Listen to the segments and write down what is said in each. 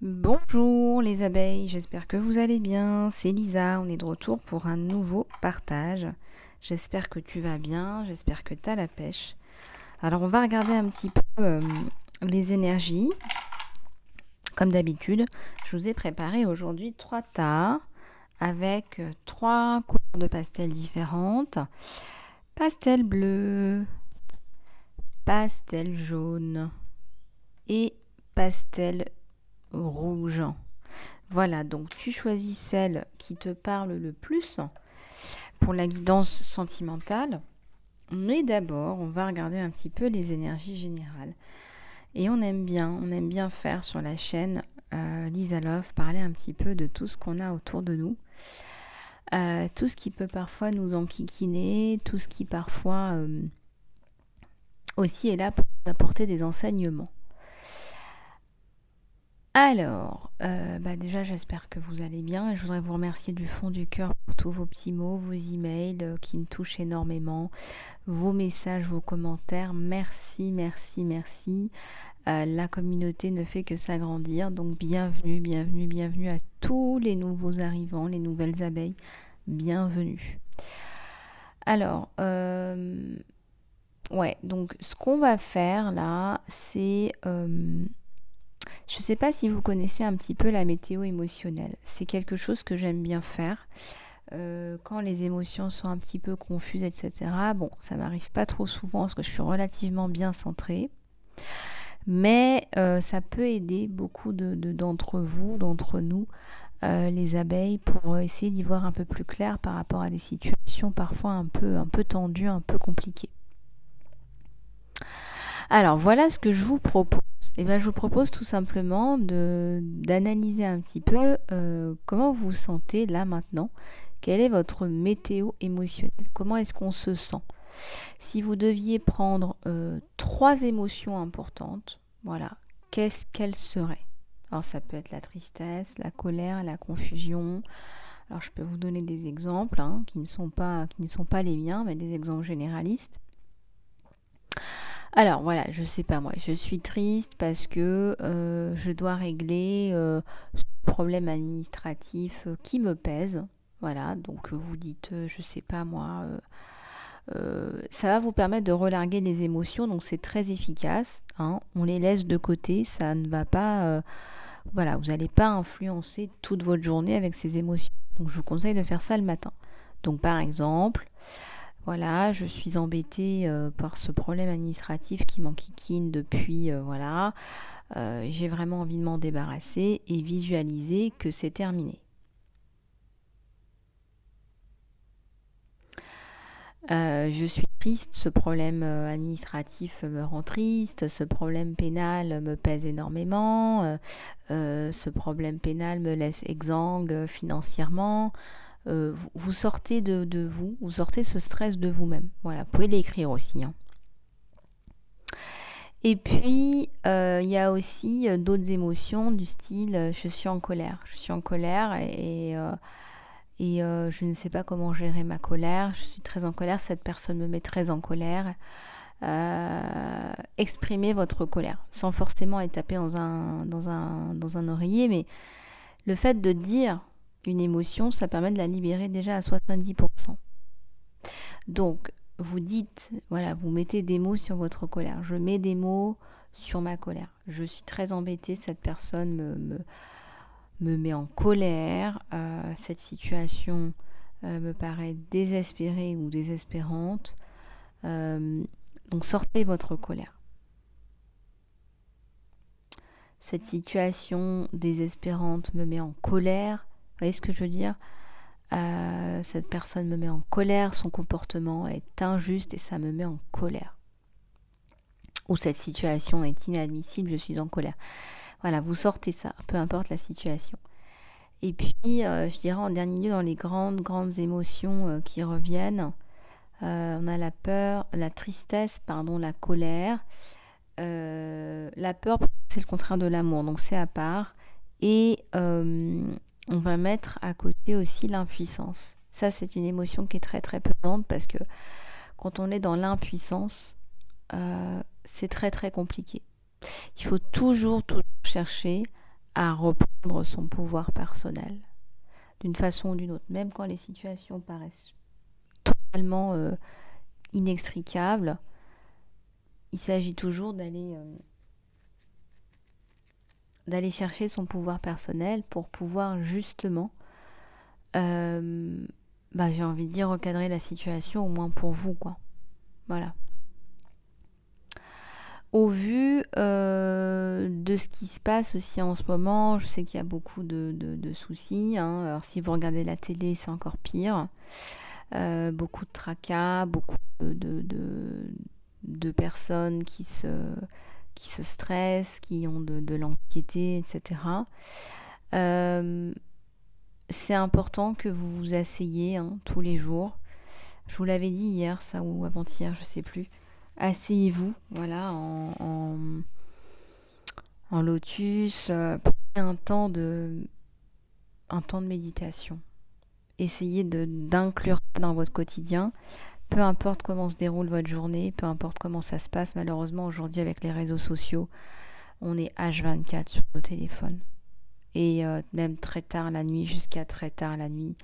Bonjour les abeilles, j'espère que vous allez bien. C'est Lisa, on est de retour pour un nouveau partage. J'espère que tu vas bien, j'espère que tu as la pêche. Alors on va regarder un petit peu les énergies. Comme d'habitude, je vous ai préparé aujourd'hui 3 tas avec 3 couleurs de pastel différentes. Pastel bleu, pastel jaune et pastel rouge. Voilà, donc tu choisis celle qui te parle le plus pour la guidance sentimentale. Mais d'abord, on va regarder un petit peu les énergies générales. Et on aime bien faire sur la chaîne Lisa Love, parler un petit peu de tout ce qu'on a autour de nous. Tout ce qui peut parfois nous enquiquiner, tout ce qui parfois aussi est là pour nous apporter des enseignements. Alors, déjà j'espère que vous allez bien et je voudrais vous remercier du fond du cœur pour tous vos petits mots, vos emails qui me touchent énormément, vos messages, vos commentaires. Merci, merci, merci. La communauté ne fait que s'agrandir, donc bienvenue, bienvenue, bienvenue à tous les nouveaux arrivants, les nouvelles abeilles. Bienvenue. Alors, donc ce qu'on va faire là, c'est... je ne sais pas si vous connaissez un petit peu la météo émotionnelle. C'est quelque chose que j'aime bien faire. Quand les émotions sont un petit peu confuses, etc. Bon, ça m'arrive pas trop souvent parce que je suis relativement bien centrée. Mais ça peut aider beaucoup d'entre vous, d'entre nous, les abeilles, pour essayer d'y voir un peu plus clair par rapport à des situations parfois un peu tendues, un peu compliquées. Alors voilà ce que je vous propose. Je vous propose tout simplement d'analyser un petit peu comment vous vous sentez là maintenant. Quelle est votre météo émotionnelle? Comment est-ce qu'on se sent? Si vous deviez prendre 3 émotions importantes, voilà, qu'est-ce qu'elles seraient? Alors ça peut être la tristesse, la colère, la confusion. Alors je peux vous donner des exemples qui ne sont pas les miens, mais des exemples généralistes. Alors voilà, je sais pas moi, je suis triste parce que je dois régler ce problème administratif qui me pèse. Voilà, donc vous dites, je sais pas moi, ça va vous permettre de relarguer les émotions, donc c'est très efficace. On les laisse de côté, ça ne va pas, voilà, vous n'allez pas influencer toute votre journée avec ces émotions. Donc je vous conseille de faire ça le matin. Donc par exemple, voilà, je suis embêtée par ce problème administratif qui m'enquiquine depuis, j'ai vraiment envie de m'en débarrasser et visualiser que c'est terminé. Je suis triste, ce problème administratif me rend triste, ce problème pénal me pèse énormément, ce problème pénal me laisse exsangue financièrement. Vous sortez de vous, vous sortez ce stress de vous-même. Voilà, vous pouvez l'écrire aussi. Et puis, il y a aussi d'autres émotions du style je suis en colère. Je suis en colère et je ne sais pas comment gérer ma colère. Je suis très en colère, cette personne me met très en colère. Exprimez votre colère sans forcément être tapé dans un oreiller, mais le fait de dire une émotion, ça permet de la libérer déjà à 70%. Donc, vous dites, voilà, vous mettez des mots sur votre colère. Je mets des mots sur ma colère. Je suis très embêtée, cette personne me met en colère. Cette situation me paraît désespérée ou désespérante. Donc, sortez votre colère. Cette situation désespérante me met en colère. Vous voyez ce que je veux dire? Cette personne me met en colère, son comportement est injuste et ça me met en colère. Ou cette situation est inadmissible, je suis en colère. Voilà, vous sortez ça, peu importe la situation. Et puis, je dirais en dernier lieu, dans les grandes émotions qui reviennent, on a la peur, la tristesse, la colère. La peur, c'est le contraire de l'amour, donc c'est à part. Et on va mettre à côté aussi l'impuissance. Ça, c'est une émotion qui est très très pesante parce que quand on est dans l'impuissance, c'est très très compliqué. Il faut toujours chercher à reprendre son pouvoir personnel d'une façon ou d'une autre, même quand les situations paraissent totalement inextricables. Il s'agit toujours d'aller chercher son pouvoir personnel pour pouvoir justement, j'ai envie de dire, recadrer la situation, au moins pour vous, quoi. Voilà. Au vu de ce qui se passe aussi en ce moment, je sais qu'il y a beaucoup de soucis. Alors si vous regardez la télé, c'est encore pire. Beaucoup de tracas, beaucoup de personnes qui se stressent, qui ont de l'anxiété, etc. C'est important que vous vous asseyez tous les jours. Je vous l'avais dit hier, ça, ou avant-hier, je sais plus. Asseyez-vous, voilà, en lotus. Prenez un temps de méditation. Essayez d'inclure ça dans votre quotidien. Peu importe comment se déroule votre journée, peu importe comment ça se passe. Malheureusement, aujourd'hui, avec les réseaux sociaux, on est H24 sur nos téléphones. Et même très tard la nuit, jusqu'à très tard la nuit.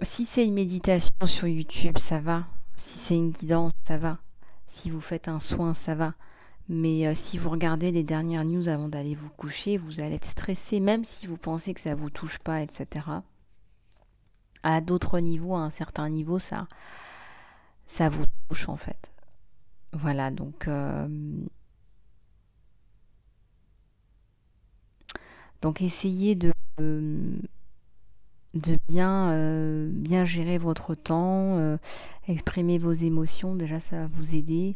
Si c'est une méditation sur YouTube, ça va. Si c'est une guidance, ça va. Si vous faites un soin, ça va. Mais si vous regardez les dernières news avant d'aller vous coucher, vous allez être stressé, même si vous pensez que ça ne vous touche pas, etc. À d'autres niveaux, à un certain niveau, ça vous touche en fait. Voilà, donc essayez de bien gérer votre temps, exprimer vos émotions, déjà ça va vous aider.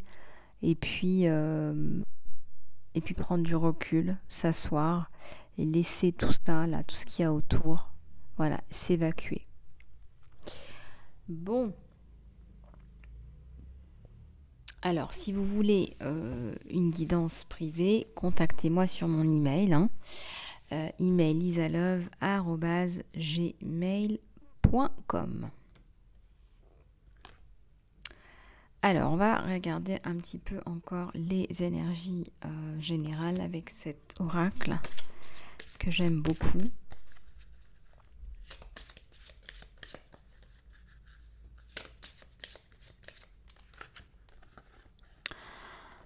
Et puis prendre du recul, s'asseoir et laisser tout ça, là, tout ce qu'il y a autour, voilà, s'évacuer. Bon. Alors, si vous voulez une guidance privée, contactez-moi sur mon email. Email lisalove@gmail.com. Alors, on va regarder un petit peu encore les énergies générales avec cet oracle que j'aime beaucoup.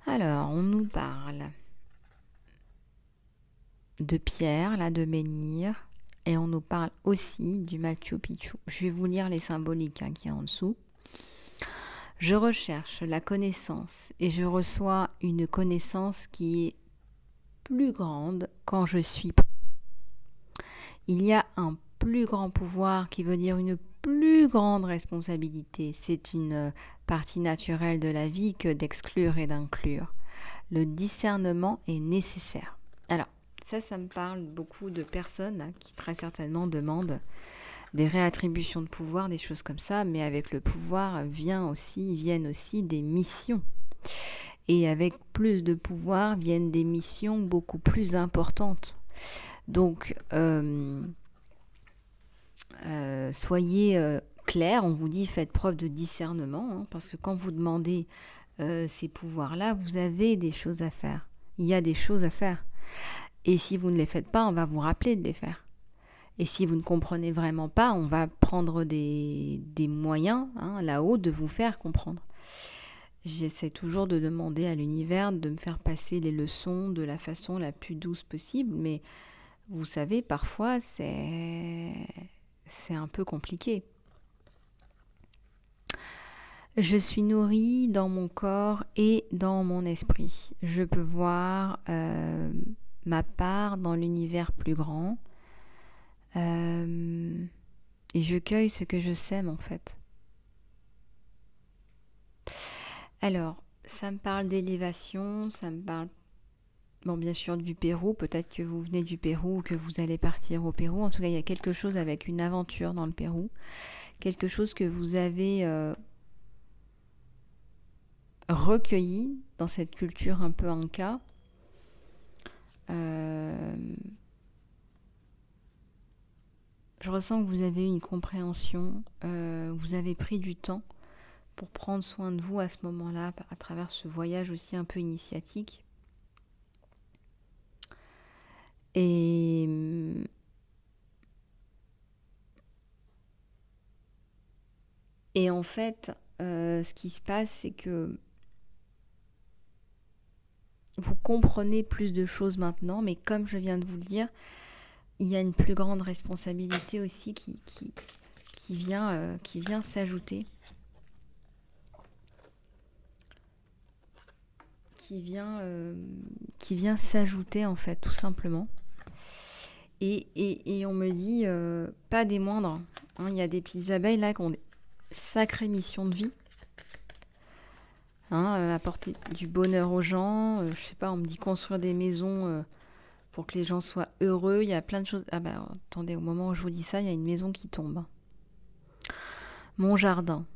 Alors, on nous parle de pierre, là, de menhir, et on nous parle aussi du Machu Picchu. Je vais vous lire les symboliques qui est en dessous. Je recherche la connaissance et je reçois une connaissance qui est plus grande quand je suis prêt. Il y a un plus grand pouvoir qui veut dire une plus grande responsabilité. C'est une partie naturelle de la vie que d'exclure et d'inclure. Le discernement est nécessaire. Alors, ça me parle beaucoup de personnes qui très certainement demandent des réattributions de pouvoir, des choses comme ça, mais avec le pouvoir viennent aussi des missions. Et avec plus de pouvoir viennent des missions beaucoup plus importantes. Donc, soyez clair, on vous dit faites preuve de discernement, parce que quand vous demandez ces pouvoirs-là, vous avez des choses à faire. Il y a des choses à faire. Et si vous ne les faites pas, on va vous rappeler de les faire. Et si vous ne comprenez vraiment pas, on va prendre des moyens là-haut de vous faire comprendre. J'essaie toujours de demander à l'univers de me faire passer les leçons de la façon la plus douce possible, mais vous savez, parfois, c'est un peu compliqué. Je suis nourrie dans mon corps et dans mon esprit. Je peux voir ma part dans l'univers plus grand. Et je cueille ce que je sème en fait. Alors, ça me parle d'élévation, ça me parle, bien sûr du Pérou, peut-être que vous venez du Pérou ou que vous allez partir au Pérou. En tout cas, il y a quelque chose avec une aventure dans le Pérou, quelque chose que vous avez recueilli dans cette culture un peu inca. Je ressens que vous avez une compréhension, vous avez pris du temps pour prendre soin de vous à ce moment-là, à travers ce voyage aussi un peu initiatique. Et, et en fait, ce qui se passe, c'est que vous comprenez plus de choses maintenant, mais comme je viens de vous le dire, il y a une plus grande responsabilité aussi qui vient s'ajouter. Qui vient s'ajouter en fait, tout simplement. Et on me dit, pas des moindres, hein, il y a des petites abeilles là qui ont des sacrées missions de vie, hein, apporter du bonheur aux gens, je sais pas, on me dit construire des maisons pour que les gens soient heureux, il y a plein de choses. Ah bah attendez, au moment où je vous dis ça, il y a une maison qui tombe. Mon jardin.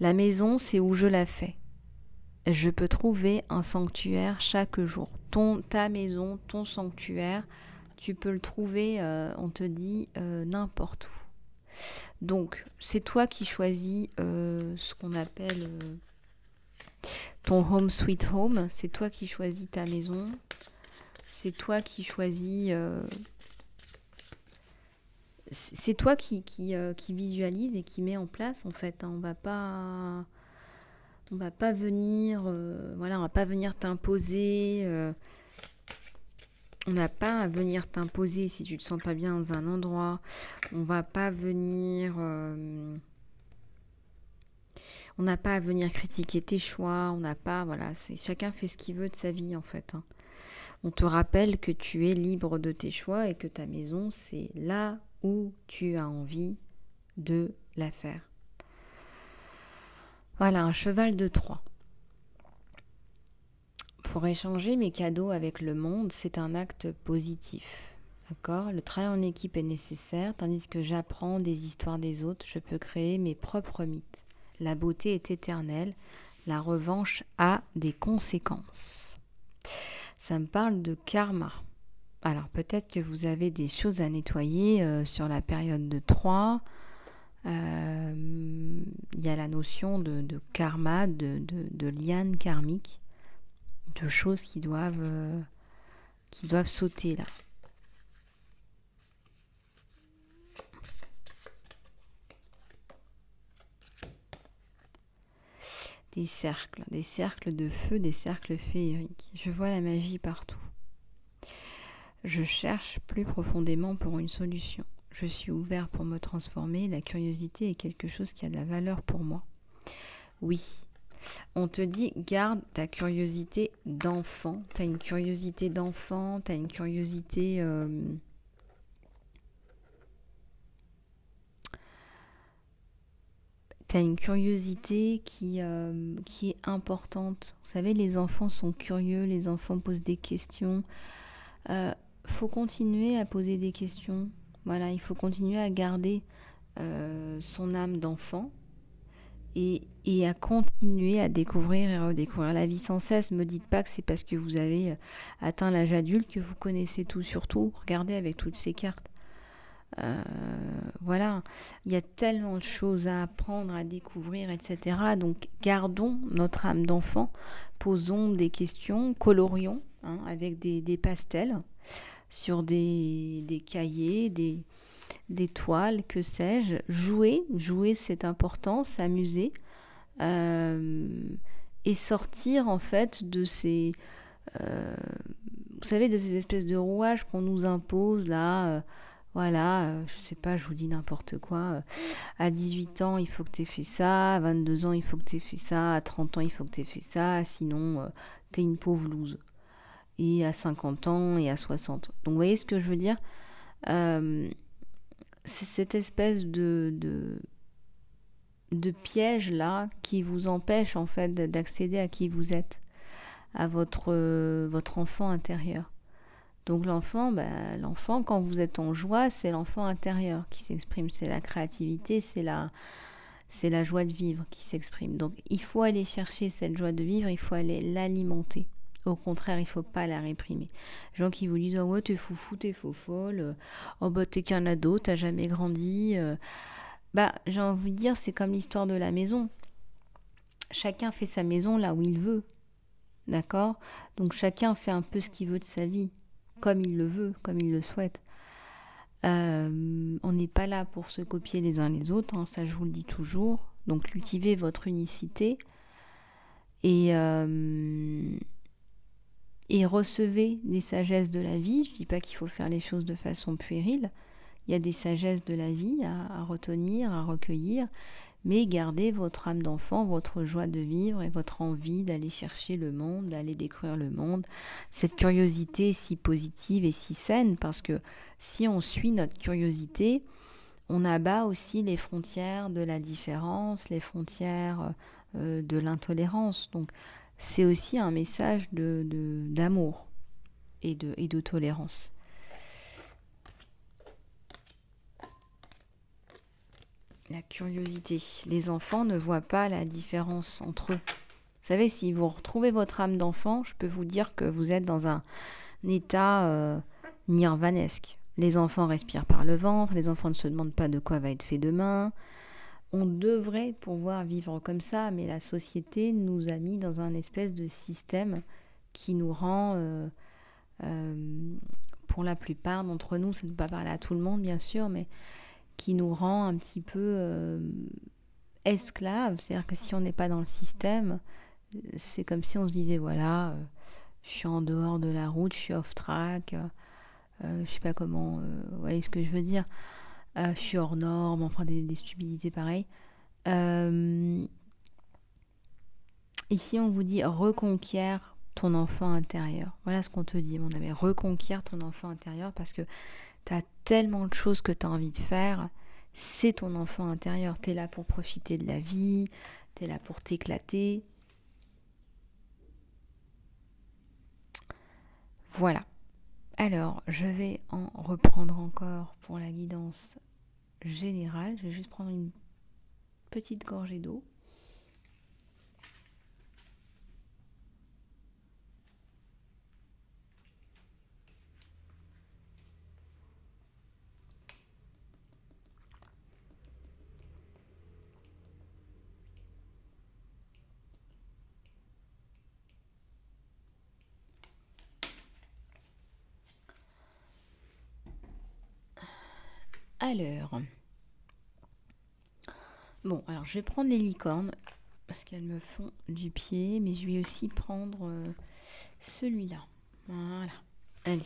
La maison, c'est où je la fais. Je peux trouver un sanctuaire chaque jour. Ta maison, ton sanctuaire, tu peux le trouver, on te dit, n'importe où. Donc, c'est toi qui choisis ce qu'on appelle ton home sweet home. C'est toi qui choisis ta maison. C'est toi qui choisis... c'est toi qui visualise et qui met en place, en fait. Hein. On va pas venir... on va pas venir t'imposer... on n'a pas à venir t'imposer si tu te sens pas bien dans un endroit. On va pas venir... on n'a pas à venir critiquer tes choix. On n'a pas... Voilà, chacun fait ce qu'il veut de sa vie, en fait. Hein. On te rappelle que tu es libre de tes choix et que ta maison, c'est là où tu as envie de la faire. Voilà, un cheval de Troie. Pour échanger mes cadeaux avec le monde, c'est un acte positif. D'accord ? Le travail en équipe est nécessaire, tandis que j'apprends des histoires des autres, je peux créer mes propres mythes. La beauté est éternelle, la revanche a des conséquences. Ça me parle de karma. Alors peut-être que vous avez des choses à nettoyer sur la période de 3. Il y a la notion de karma, de liane karmique, de choses qui doivent sauter là. Des cercles de feu, des cercles féeriques. Je vois la magie partout. Je cherche plus profondément pour une solution. Je suis ouvert pour me transformer. La curiosité est quelque chose qui a de la valeur pour moi. Oui. On te dit, garde ta curiosité d'enfant. Tu as une curiosité d'enfant, tu as une curiosité... tu as une curiosité qui est importante. Vous savez, les enfants sont curieux, les enfants posent des questions. Faut continuer à poser des questions. Voilà, il faut continuer à garder son âme d'enfant et à continuer à découvrir et redécouvrir la vie sans cesse. Ne me dites pas que c'est parce que vous avez atteint l'âge adulte que vous connaissez tout sur tout. Regardez avec toutes ces cartes. Voilà, il y a tellement de choses à apprendre, à découvrir, etc. Donc gardons notre âme d'enfant, posons des questions, colorions avec des pastels sur des cahiers, des toiles, que sais-je. Jouer c'est important, s'amuser et sortir en fait de ces... vous savez, de ces espèces de rouages qu'on nous impose là... Voilà, je sais pas, je vous dis n'importe quoi. À 18 ans, il faut que tu aies fait ça. À 22 ans, il faut que tu aies fait ça. À 30 ans, il faut que tu aies fait ça. Sinon, tu es une pauvre loose. Et à 50 ans et à 60 ans. Donc, vous voyez ce que je veux dire ? C'est cette espèce de piège-là qui vous empêche, en fait, d'accéder à qui vous êtes, à votre enfant intérieur. Donc l'enfant, quand vous êtes en joie, c'est l'enfant intérieur qui s'exprime, c'est la créativité, c'est la joie de vivre qui s'exprime. Donc il faut aller chercher cette joie de vivre, il faut aller l'alimenter. Au contraire, il ne faut pas la réprimer. Les gens qui vous disent « Oh ouais, t'es foufou, t'es faux folle, oh bah t'es qu'un ado, t'as jamais grandi. » J'ai envie de dire, c'est comme l'histoire de la maison. Chacun fait sa maison là où il veut. D'accord ? Donc chacun fait un peu ce qu'il veut de sa vie. comme il le veut, comme il le souhaite. On n'est pas là pour se copier les uns les autres, hein, ça je vous le dis toujours. Donc cultivez votre unicité et recevez les sagesses de la vie. Je ne dis pas qu'il faut faire les choses de façon puérile. Il y a des sagesses de la vie à retenir, à recueillir, mais gardez votre âme d'enfant, votre joie de vivre et votre envie d'aller chercher le monde, d'aller découvrir le monde. Cette curiosité si positive et si saine, parce que si on suit notre curiosité, on abat aussi les frontières de la différence, les frontières de l'intolérance. Donc c'est aussi un message d'amour et de tolérance. La curiosité. Les enfants ne voient pas la différence entre eux. Vous savez, si vous retrouvez votre âme d'enfant, je peux vous dire que vous êtes dans un état nirvanesque. Les enfants respirent par le ventre, les enfants ne se demandent pas de quoi va être fait demain. On devrait pouvoir vivre comme ça, mais la société nous a mis dans un espèce de système qui nous rend, pour la plupart d'entre nous, ça ne peut pas parler à tout le monde bien sûr, mais qui nous rend un petit peu esclaves. C'est-à-dire que si on n'est pas dans le système, c'est comme si on se disait, voilà, je suis en dehors de la route, je suis off-track, je sais pas comment, vous voyez ce que je veux dire, je suis hors norme, enfin des stupidités pareilles. Ici, on vous dit, reconquiert ton enfant intérieur. Voilà ce qu'on te dit, mon ami, reconquiert ton enfant intérieur, parce que t'as tellement de choses que t'as envie de faire, c'est ton enfant intérieur. T'es là pour profiter de la vie, t'es là pour t'éclater. Voilà. Alors, je vais en reprendre encore pour la guidance générale. Je vais juste prendre une petite gorgée d'eau. Alors, bon, alors je vais prendre les licornes parce qu'elles me font du pied, mais je vais aussi prendre celui-là. Voilà, allez.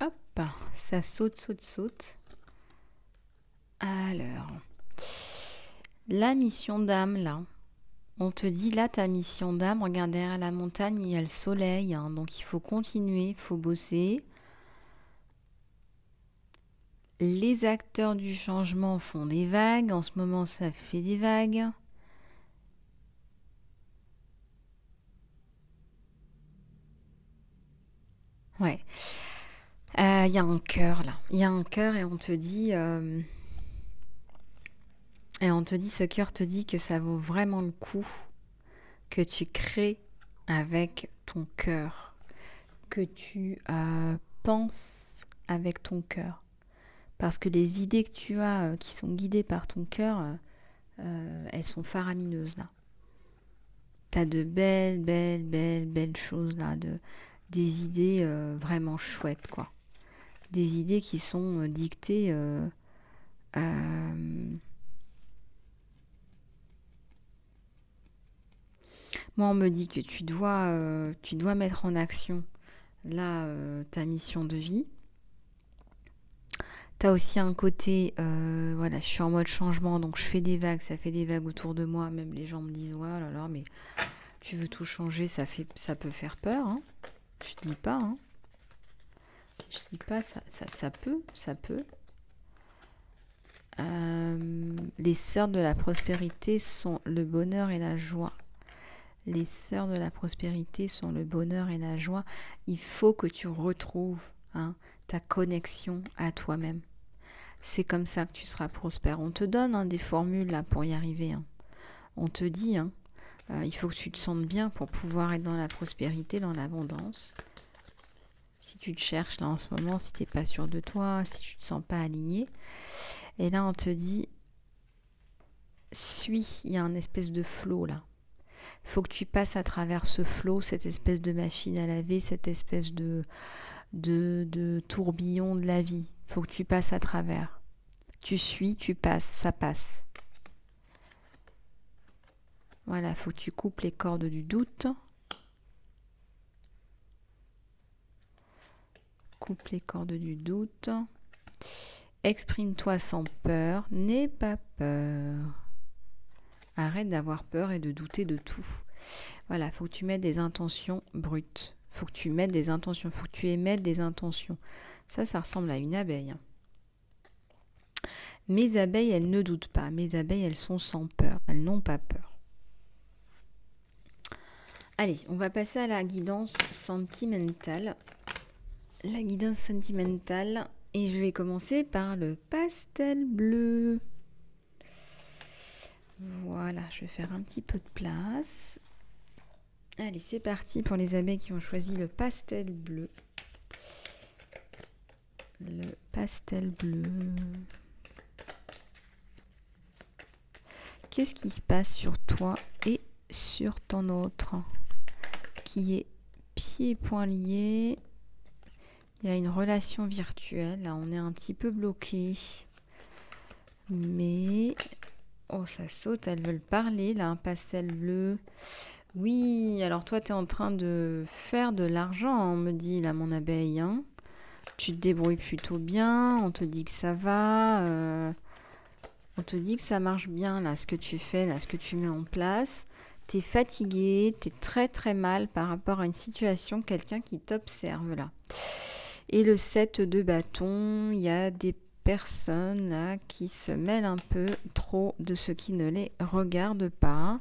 Hop, ça saute, saute, saute. Alors, la mission d'âme, là. On te dit, là, ta mission d'âme, regarde derrière la montagne, il y a le soleil, hein, donc il faut continuer, il faut bosser. Les acteurs du changement font des vagues, en ce moment, ça fait des vagues. Ouais. Il y a un cœur, là. Il y a un cœur et on te dit... ce cœur te dit que ça vaut vraiment le coup que tu crées avec ton cœur, que tu penses avec ton cœur. Parce que les idées que tu as, qui sont guidées par ton cœur, elles sont faramineuses, là. T'as de belles choses, là, des idées vraiment chouettes, quoi. Des idées qui sont dictées... Moi, on me dit que tu dois mettre en action là ta mission de vie. Tu as aussi un côté, voilà, je suis en mode changement, donc je fais des vagues, ça fait des vagues autour de moi. Même les gens me disent, ouais, là là, mais tu veux tout changer, ça peut faire peur. Hein. Je dis pas, hein. Je dis pas, ça peut. Les sœurs de la prospérité sont le bonheur et la joie. Les sœurs de la prospérité sont le bonheur et la joie. Il faut que tu retrouves ta connexion à toi-même. C'est comme ça que tu seras prospère. On te donne des formules là pour y arriver. On te dit, il faut que tu te sentes bien pour pouvoir être dans la prospérité, dans l'abondance. Si tu te cherches là en ce moment, si tu n'es pas sûr de toi, si tu ne te sens pas aligné. Et là, on te dit, suis, il y a un espèce de flow là. Il faut que tu passes à travers ce flow, cette espèce de machine à laver, cette espèce de tourbillon de la vie. Il faut que tu passes à travers. Tu suis, tu passes, ça passe. Voilà, il faut que tu coupes les cordes du doute. Coupe les cordes du doute. Exprime-toi sans peur. N'aie pas peur. Arrête d'avoir peur et de douter de tout. Voilà, il faut que tu mettes des intentions brutes. Il faut que tu mettes des intentions. Il faut que tu émettes des intentions. Ça ressemble à une abeille. Mes abeilles, elles ne doutent pas. Mes abeilles, elles sont sans peur. Elles n'ont pas peur. Allez, on va passer à la guidance sentimentale. La guidance sentimentale. Et je vais commencer par le pastel bleu. Voilà, je vais faire un petit peu de place. Allez, c'est parti pour les abeilles qui ont choisi le pastel bleu. Le pastel bleu. Qu'est-ce qui se passe sur toi et sur ton autre qui est pieds et poings liés? Il y a une relation virtuelle. Là, on est un petit peu bloqué. Mais... oh, ça saute. Elles veulent parler. Là, un pastel bleu. Oui, alors toi, tu es en train de faire de l'argent, on me dit, là, mon abeille. Tu te débrouilles plutôt bien. On te dit que ça va. On te dit que ça marche bien, là, ce que tu fais, là, ce que tu mets en place. Tu es fatigué, tu es très très mal par rapport à une situation, quelqu'un qui t'observe, là. Et le 7 de bâton, il y a des personnes, là, qui se mêlent un peu trop de ce qui ne les regarde pas.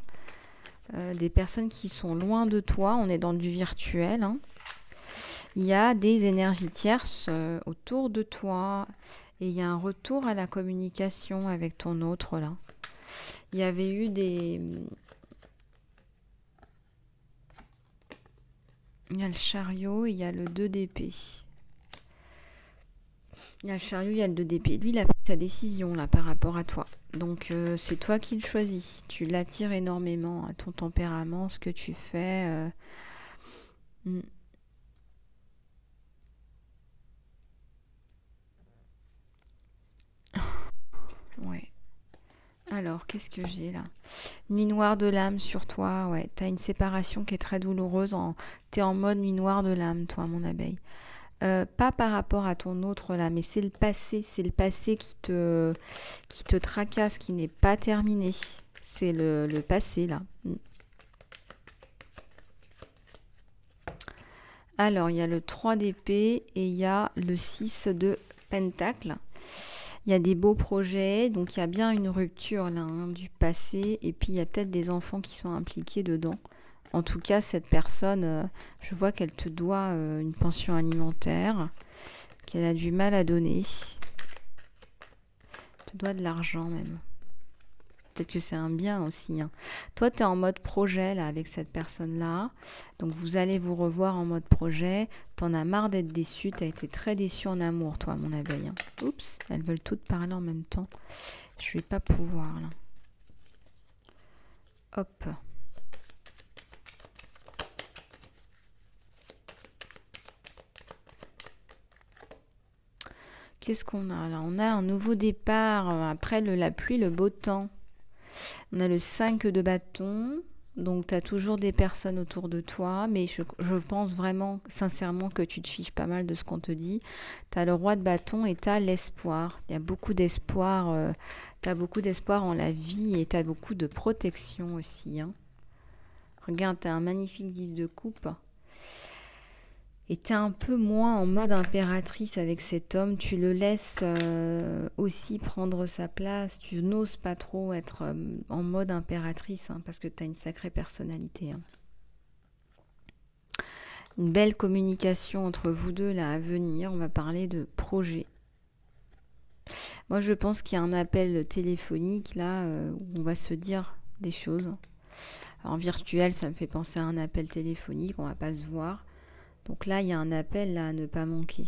Des personnes qui sont loin de toi, on est dans du virtuel. Il y a des énergies tierces autour de toi. Et il y a un retour à la communication avec ton autre là. Il y avait eu des... il y a le chariot, il y a le 2 d'épée. Il y a le chariot, il y a le 2 d'épée. Lui, il a pris sa décision là par rapport à toi. Donc, c'est toi qui le choisis. Tu l'attires énormément à ton tempérament, ce que tu fais. Ouais. Alors, qu'est-ce que j'ai là? Nuit noire de l'âme sur toi, ouais. T'as une séparation qui est très douloureuse. T'es en mode nuit noire de l'âme, toi, mon abeille. Pas par rapport à ton autre là, mais c'est le passé qui te tracasse, qui n'est pas terminé. C'est le passé là. Alors, il y a le 3 d'épée et il y a le 6 de pentacle. Il y a des beaux projets, donc il y a bien une rupture là, du passé, et puis il y a peut-être des enfants qui sont impliqués dedans. En tout cas, cette personne, je vois qu'elle te doit une pension alimentaire, qu'elle a du mal à donner. Elle te doit de l'argent même. Peut-être que c'est un bien aussi. Toi, tu es en mode projet là avec cette personne-là. Donc, vous allez vous revoir en mode projet. T'en as marre d'être déçu. Tu as été très déçu en amour, toi, mon abeille. Oups, elles veulent toutes parler en même temps. Je vais pas pouvoir là. Hop. Qu'est-ce qu'on a là? On a un nouveau départ après la pluie, le beau temps. On a le 5 de bâton. Donc, tu as toujours des personnes autour de toi. Mais je pense vraiment, sincèrement, que tu te fiches pas mal de ce qu'on te dit. Tu as le roi de bâton et tu as l'espoir. Il y a beaucoup d'espoir. Tu as beaucoup d'espoir en la vie et tu as beaucoup de protection aussi. Regarde, tu as un magnifique 10 de coupe. Et tu es un peu moins en mode impératrice avec cet homme. Tu le laisses aussi prendre sa place. Tu n'oses pas trop être en mode impératrice parce que tu as une sacrée personnalité. Une belle communication entre vous deux là à venir. On va parler de projet. Moi, je pense qu'il y a un appel téléphonique là où on va se dire des choses. En virtuel, ça me fait penser à un appel téléphonique, on va pas se voir. Donc là, il y a un appel là, à ne pas manquer.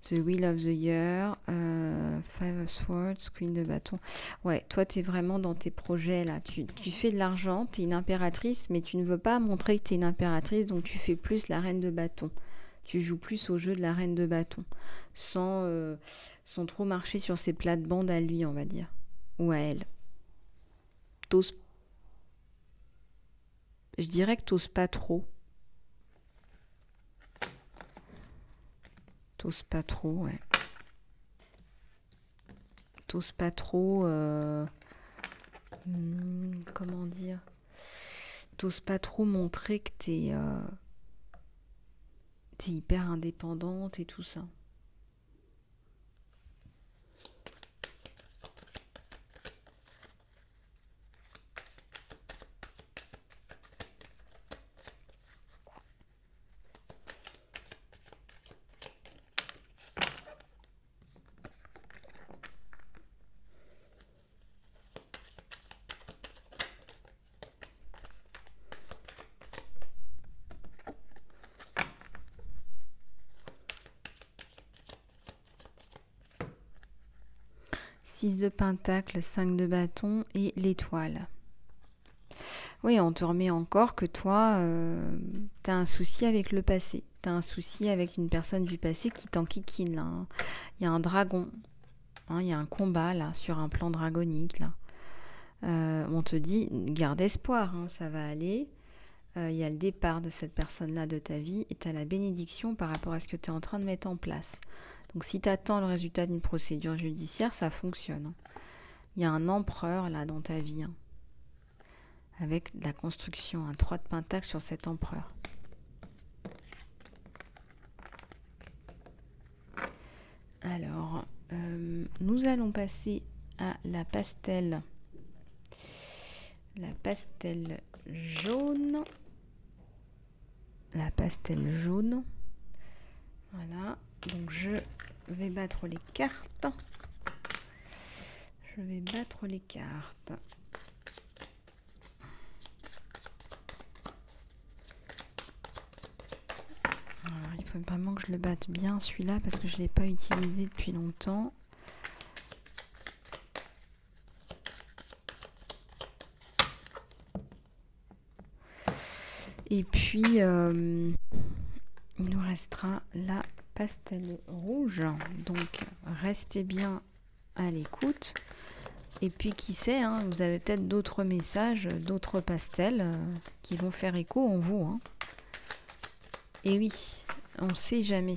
The Wheel of the Year, Five of Swords, Queen de bâton. Ouais, toi, tu es vraiment dans tes projets là. Tu fais de l'argent, tu es une impératrice, mais tu ne veux pas montrer que tu es une impératrice, donc tu fais plus la reine de bâton. Tu joues plus au jeu de la reine de bâton, sans trop marcher sur ses plates-bandes à lui, on va dire, ou à elle. T'oses, je dirais que t'oses pas trop. T'oses pas trop, ouais. T'oses pas trop. Comment dire? T'oses pas trop montrer que t'es hyper indépendante et tout ça. Six de pentacle, 5 de bâton et l'étoile. Oui, on te remet encore que toi, t'as un souci avec le passé. T'as un souci avec une personne du passé qui t'enquiquine là, hein. Il y a un dragon, hein, il y a un combat là, sur un plan dragonique là. On te dit, garde espoir, hein, ça va aller. Il y a le départ de cette personne-là de ta vie et tu as la bénédiction par rapport à ce que tu es en train de mettre en place. Donc si tu attends le résultat d'une procédure judiciaire, ça fonctionne. Il y a un empereur là dans ta vie, hein, avec de la construction, un 3 de pentacle sur cet empereur. Alors, nous allons passer à la pastel. La pastel jaune. La pastel jaune. Voilà. Donc je vais battre les cartes. Je vais battre les cartes. Alors, il faut vraiment que je le batte bien celui-là parce que je ne l'ai pas utilisé depuis longtemps. Et puis, il nous restera la pastel rouge. Donc, restez bien à l'écoute. Et puis, qui sait, hein, vous avez peut-être d'autres messages, d'autres pastels qui vont faire écho en vous, hein. Et oui, on ne sait jamais.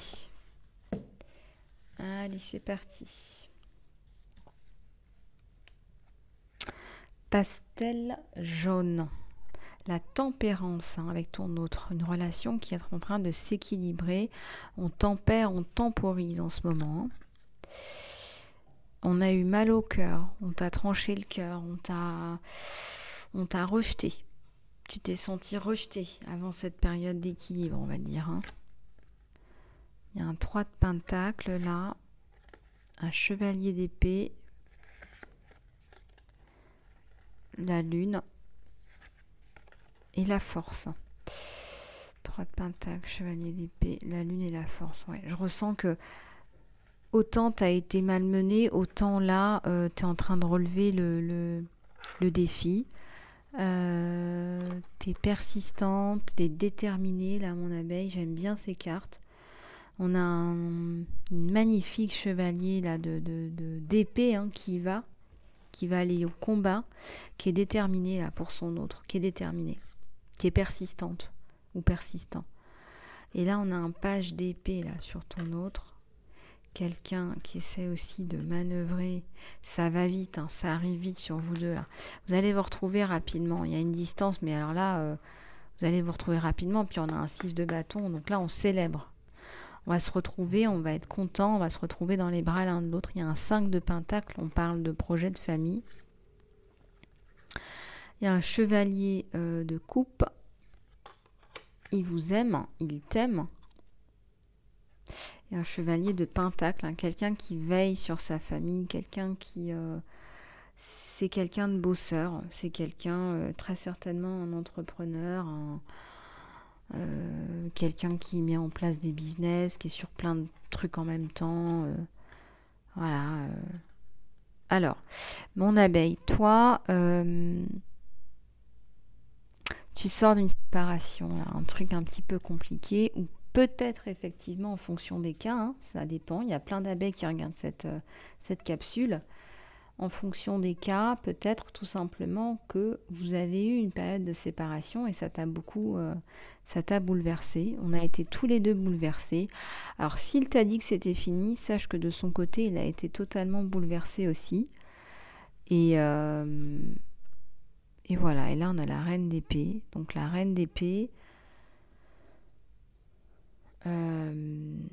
Allez, c'est parti. Pastel jaune. La tempérance, hein, avec ton autre. Une relation qui est en train de s'équilibrer. On tempère, on temporise en ce moment. On a eu mal au cœur. On t'a tranché le cœur. On t'a rejeté. Tu t'es senti rejeté avant cette période d'équilibre, on va dire, hein. Il y a un 3 de pentacle là. Un chevalier d'épée. La lune. Et la force. 3 de pentacle, chevalier d'épée, la lune et la force. Ouais, je ressens que autant tu as été malmené, autant là, tu es en train de relever le défi. Tu es persistante, tu es déterminée, là, mon abeille. J'aime bien ces cartes. On a une magnifique chevalier là, d'épée, hein, qui va aller au combat, qui est déterminé là, pour son autre, qui est déterminé, qui est persistante ou persistant. Et là, on a un page d'épée là sur ton autre. Quelqu'un qui essaie aussi de manœuvrer. Ça va vite, hein, ça arrive vite sur vous deux là. Vous allez vous retrouver rapidement. Il y a une distance, mais alors là, vous allez vous retrouver rapidement. Puis on a un 6 de bâton, donc là, on célèbre. On va se retrouver, on va être content, on va se retrouver dans les bras l'un de l'autre. Il y a un 5 de pentacle, on parle de projet de famille. Il y a un chevalier de coupe. Il vous aime, il t'aime. Et un chevalier de pentacle, hein, quelqu'un qui veille sur sa famille, quelqu'un qui... c'est quelqu'un de bosseur, c'est quelqu'un très certainement un entrepreneur, quelqu'un qui met en place des business, qui est sur plein de trucs en même temps. Voilà. Alors, mon abeille, toi, tu sors d'une séparation, là, un truc un petit peu compliqué, ou peut-être effectivement en fonction des cas, hein, ça dépend. Il y a plein d'abeilles qui regardent cette capsule. En fonction des cas, peut-être tout simplement que vous avez eu une période de séparation et ça t'a bouleversé. On a été tous les deux bouleversés. Alors s'il t'a dit que c'était fini, sache que de son côté, il a été totalement bouleversé aussi. Et voilà, et là on a la reine d'épée. Donc la reine d'épée, elle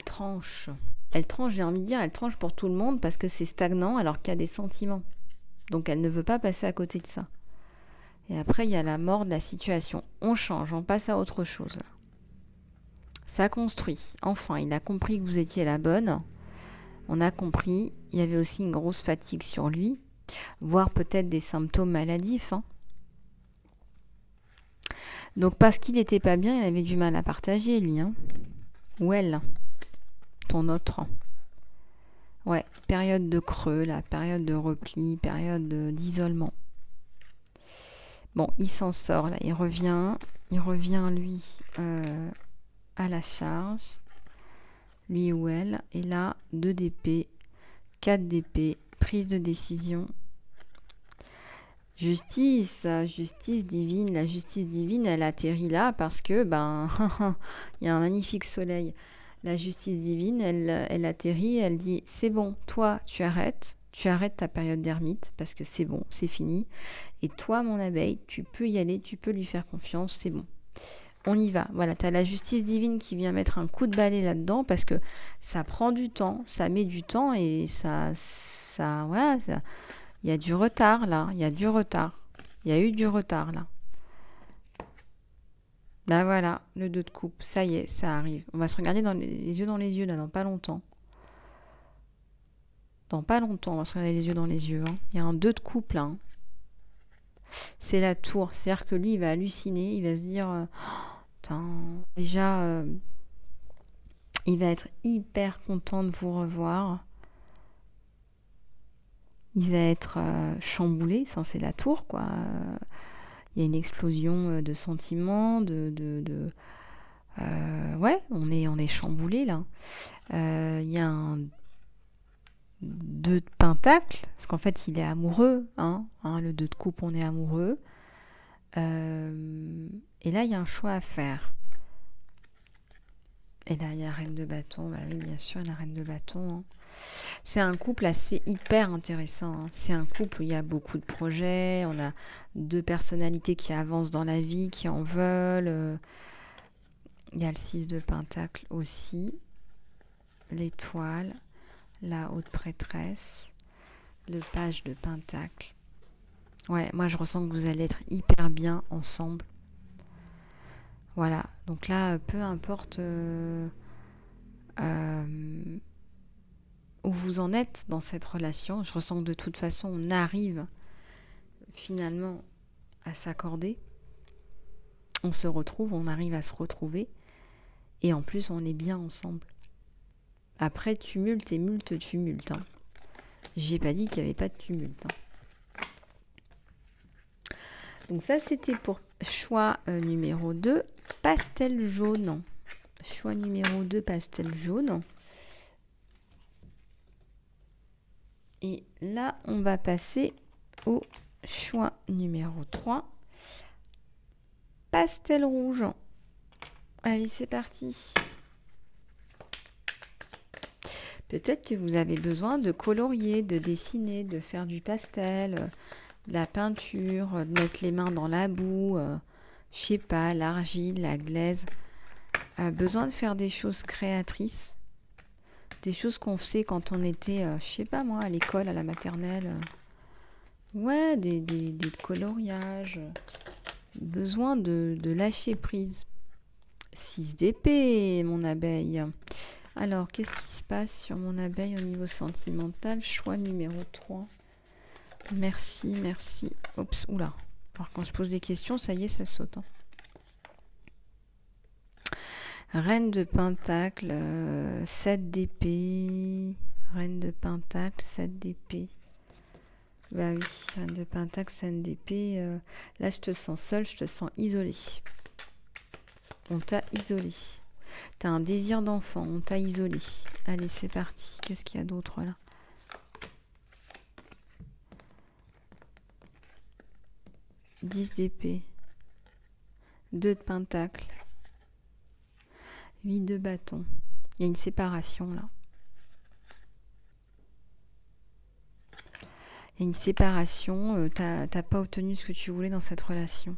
tranche. Elle tranche, j'ai envie de dire, elle tranche pour tout le monde parce que c'est stagnant alors qu'il y a des sentiments. Donc elle ne veut pas passer à côté de ça. Et après, il y a la mort de la situation. On change, on passe à autre chose. Ça construit. Enfin, il a compris que vous étiez la bonne. On a compris. Il y avait aussi une grosse fatigue sur lui, voire peut-être des symptômes maladifs. Hein. Donc parce qu'il n'était pas bien, il avait du mal à partager, lui. Hein. Ou elle, ton autre. Ouais, période de creux, là, période de repli, période d'isolement. Bon, il s'en sort, là, il revient, lui, à la charge, lui ou elle, et là, 2 d'épée, 4 d'épée, prise de décision. Justice divine, la justice divine, elle atterrit là parce que, il y a un magnifique soleil. La justice divine, elle atterrit, elle dit, c'est bon, toi, tu arrêtes ta période d'ermite parce que c'est bon, c'est fini. Et toi, mon abeille, tu peux y aller, tu peux lui faire confiance, c'est bon. On y va. Voilà, tu as la justice divine qui vient mettre un coup de balai là-dedans parce que ça prend du temps, ça met du temps et voilà, il y a du retard là, il y a eu du retard là. Bah voilà, le 2 de coupe, ça y est, ça arrive. On va se regarder les yeux dans les yeux là, dans pas longtemps. On va se regarder les yeux dans les yeux. Hein. Il y a un 2 de coupe là. Hein. C'est la tour, c'est-à-dire que lui, il va halluciner, il va se dire, déjà, il va être hyper content de vous revoir. Il va être chamboulé, ça c'est la tour, quoi. Il y a une explosion de sentiments, ouais, on est chamboulé là. Il y a un 2 de pentacle, parce qu'en fait il est amoureux, hein, le 2 de coupe, on est amoureux. Et là il y a un choix à faire. Et là il y a la reine de bâton, bah oui bien sûr la reine de bâton. Hein. C'est un couple assez hyper intéressant. Hein. C'est un couple où il y a beaucoup de projets, on a 2 personnalités qui avancent dans la vie, qui en veulent. Il y a le 6 de pentacle aussi, l'étoile, la haute prêtresse, le page de pentacle. Ouais, moi je ressens que vous allez être hyper bien ensemble. Voilà, donc là, peu importe où vous en êtes dans cette relation, je ressens que de toute façon, on arrive finalement à s'accorder. On se retrouve, on arrive à se retrouver. Et en plus, on est bien ensemble. Après, tumulte et multe tumulte. Hein. J'ai pas dit qu'il n'y avait pas de tumulte. Hein. Donc ça, c'était pour choix numéro 2, pastel jaune. Choix numéro 2, pastel jaune. Et là, on va passer au choix numéro 3, pastel rouge. Allez, c'est parti. Peut-être que vous avez besoin de colorier, de dessiner, de faire du pastel, de la peinture, de mettre les mains dans la boue, je sais pas, l'argile, la glaise. Besoin de faire des choses créatrices, des choses qu'on faisait quand on était, je sais pas moi, à l'école, à la maternelle. Ouais, des coloriages. Besoin de lâcher prise. 6 d'épée, mon abeille. Alors, qu'est-ce qui se passe sur mon abeille au niveau sentimental? Choix numéro 3. Merci, merci. Oups, oula. Alors, quand je pose des questions, ça y est, ça saute. Reine de Pentacle, 7 d'épée. Reine de Pentacle, 7 d'épée. Bah oui, Reine de Pentacle, 7 d'épée. Là, je te sens seule, je te sens isolée. On t'a isolé. T'as un désir d'enfant, on t'a isolé. Allez, c'est parti. Qu'est-ce qu'il y a d'autre là? « 10 d'épée. 2 de Pentacle. 8 de bâton. Il y a une séparation là. Il y a une séparation. T'as pas obtenu ce que tu voulais dans cette relation.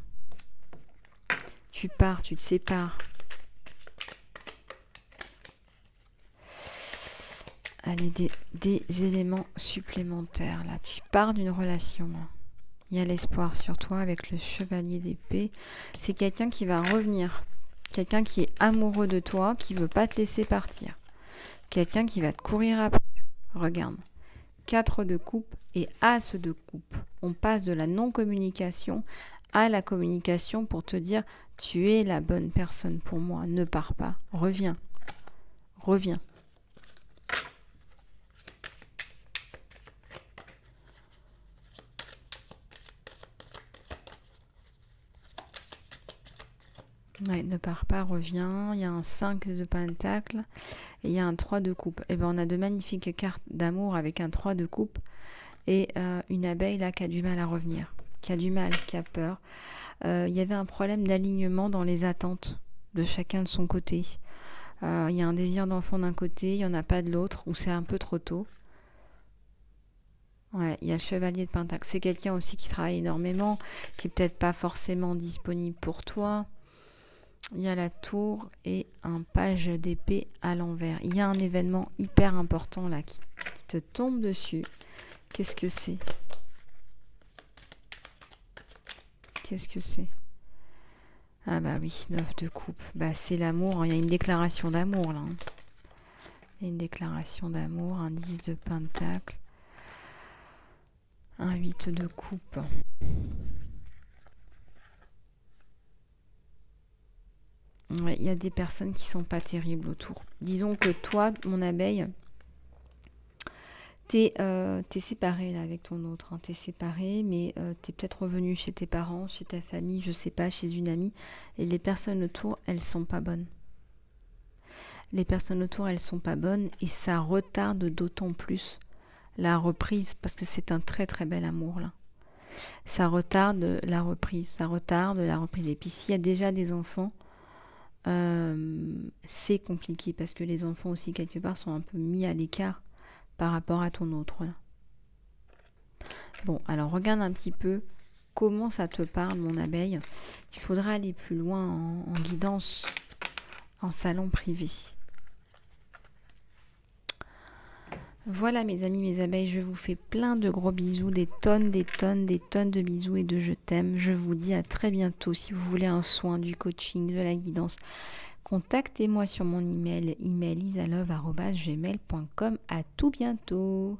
Tu pars, tu te sépares. Allez, des éléments supplémentaires là. Tu pars d'une relation là. Il y a l'espoir sur toi avec le chevalier d'épée. C'est quelqu'un qui va revenir. Quelqu'un qui est amoureux de toi, qui ne veut pas te laisser partir. Quelqu'un qui va te courir après. Regarde. 4 de coupe et As de coupe. On passe de la non-communication à la communication pour te dire « Tu es la bonne personne pour moi. Ne pars pas. Reviens. Reviens. » Ouais, ne pars pas, reviens. Il y a un 5 de pentacle et il y a un 3 de coupe. Et ben on a de magnifiques cartes d'amour avec un 3 de coupe et une abeille là qui a du mal à revenir, qui a du mal, qui a peur. Il y avait un problème d'alignement dans les attentes de chacun de son côté. Il y a un désir d'enfant d'un côté, il n'y en a pas de l'autre, ou c'est un peu trop tôt. Ouais, il y a le chevalier de pentacle. C'est quelqu'un aussi qui travaille énormément, qui est peut-être pas forcément disponible pour toi. Il y a la tour et un page d'épée à l'envers. Il y a un événement hyper important là qui te tombe dessus. Qu'est-ce que c'est? Qu'est-ce que c'est? Ah bah oui, 9 de coupe. Bah c'est l'amour, il y a une déclaration d'amour là. Il y a une déclaration d'amour, un 10 de pentacle, un 8 de coupe. Ouais, il y a des personnes qui sont pas terribles autour. Disons que toi, mon abeille, t'es séparée là avec ton autre. Hein. T'es séparée, mais t'es peut-être revenu chez tes parents, chez ta famille, je sais pas, chez une amie. Et les personnes autour, elles sont pas bonnes. Les personnes autour, elles sont pas bonnes et ça retarde d'autant plus la reprise parce que c'est un très très bel amour là. Ça retarde la reprise, Et puis s'il y a déjà des enfants, c'est compliqué parce que les enfants aussi quelque part sont un peu mis à l'écart par rapport à ton autre là. Bon, alors regarde un petit peu comment ça te parle mon abeille. Il faudra aller plus loin en guidance, en salon privé. Voilà mes amis, mes abeilles, je vous fais plein de gros bisous, des tonnes de bisous et de je t'aime. Je vous dis à très bientôt. Si vous voulez un soin, du coaching, de la guidance, contactez-moi sur mon email isalove@gmail.com. À tout bientôt.